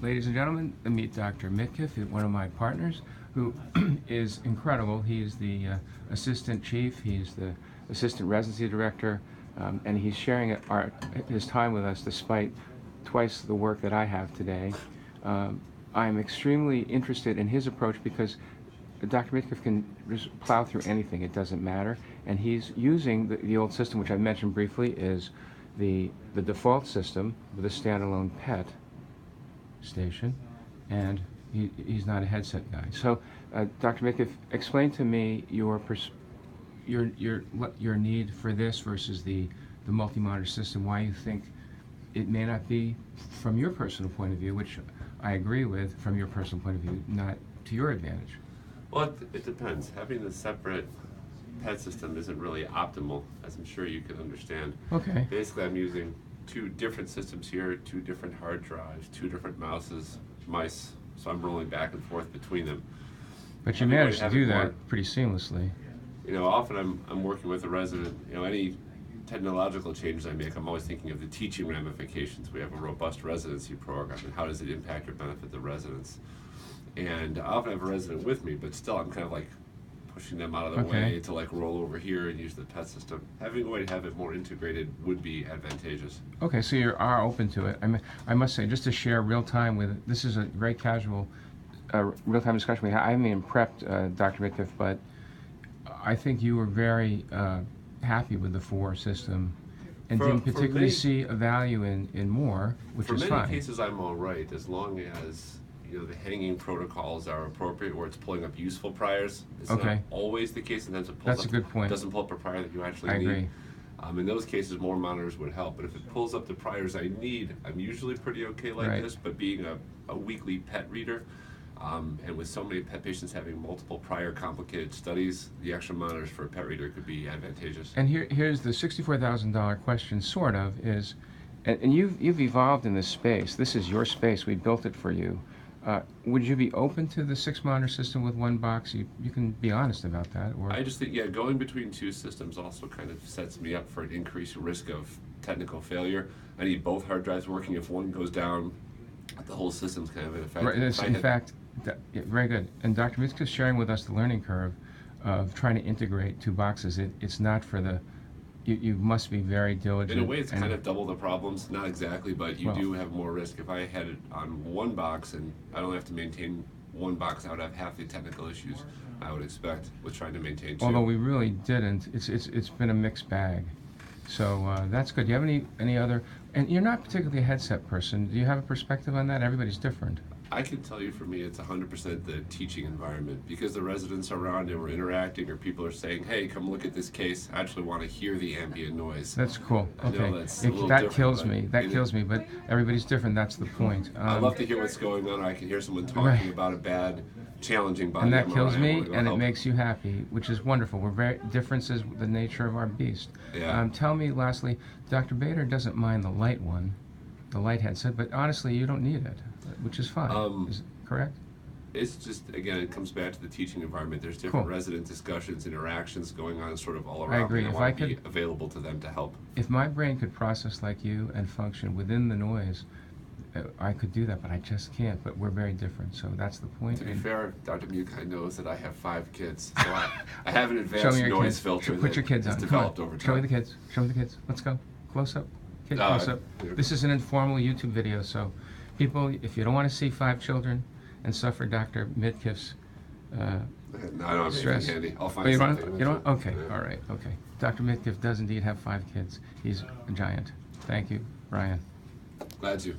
Ladies and gentlemen, meet Dr. Midkiff, one of my partners, who is incredible. He's the assistant chief, he's the assistant residency director, and he's sharing his time with us despite twice the work that I have today. I'm extremely interested in his approach because Dr. Midkiff can just plow through anything, it doesn't matter, and he's using the old system, which I mentioned briefly, is the default system with a standalone PET station, and he's not a headset guy. So, Dr. Midkiff, explain to me your need for this versus the multi-monitor system. Why you think it may not be, from your personal point of view, which I agree with, from your personal point of view, not to your advantage. Well, it depends. Having the separate PET system isn't really optimal, as I'm sure you can understand. Okay. Basically, I'm using two different systems here, two different hard drives, two different mice, so I'm rolling back and forth between them. But you managed to do that pretty seamlessly. You know, often I'm working with a resident, any technological changes I make, I'm always thinking of the teaching ramifications. We have a robust residency program, and how does it impact or benefit the residents? And I often have a resident with me, but still I'm kind of like pushing them out of the way to like roll over here and use the PET system. Having a way to have it more integrated would be advantageous. Okay, so you are open to it. I must say, just to share real time with, this is a very casual, real-time discussion we had. I haven't even prepped Dr. Midkiff, but I think you were very happy with the 4 system and didn't particularly see a value in more, which is fine. For many cases, I'm all right, as long as the hanging protocols are appropriate, where it's pulling up useful priors. It's not always the case, and sometimes it pulls That's a good point. Doesn't pull up a prior that you actually need. I agree. In those cases, more monitors would help. But if it pulls up the priors I need, I'm usually pretty okay like this. But being a weekly PET reader, and with so many PET patients having multiple prior complicated studies, the extra monitors for a PET reader could be advantageous. And here's the $64,000 question, sort of, is, and you've evolved in this space. This is your space. We built it for you. Would you be open to the 6-monitor system with 1 box? You can be honest about that. Or I just think, going between 2 systems also kind of sets me up for an increased risk of technical failure. I need both hard drives working. If one goes down, the whole system's kind of in effect. Right, in fact, very good. And Dr. Midkiff is sharing with us the learning curve of trying to integrate 2 boxes. It's not for the... You must be very diligent. In a way, it's kind of double the problems. Not exactly, but you do have more risk. If I had it on 1 box and I don't have to maintain 1 box, I would have half the technical issues I would expect with trying to maintain 2. Although we really didn't. It's been a mixed bag. So that's good. Do you have any other... And you're not particularly a headset person. Do you have a perspective on that? Everybody's different. I can tell you, for me, it's 100% the teaching environment, because the residents are around and we're interacting, or people are saying, hey, come look at this case. I actually want to hear the ambient noise. That's cool. I know that's that kills me. That kills me, but everybody's different. That's the point. I love to hear what's going on. I can hear someone talking about a bad, challenging body. And that kills me, and it makes you happy, which is wonderful. Difference is the nature of our beast. Yeah. Tell me, lastly, Dr. Bader doesn't mind the light one, the light headset, but honestly, you don't need it, which is fine. Is it correct? It's just, again, it comes back to the teaching environment. There's different resident discussions, interactions going on sort of all around. I agree. I want to be available to them to help. If my brain could process like you and function within the noise, I could do that, but I just can't. But we're very different, so that's the point. To be fair, Dr. Mukai knows that I have 5 kids, so I have an advanced noise filter Put your kids that's on. developed over time. Show me the kids. Show me the kids. Let's go. Close up. Kid close up. This is an informal YouTube video, so people, if you don't want to see 5 children and suffer Dr. Midkiff's no, I don't have stress. Anything handy. I'll find something. You don't? Okay. Yeah. All right. Okay. Dr. Midkiff does indeed have 5 kids. He's a giant. Thank you, Brian. Glad to.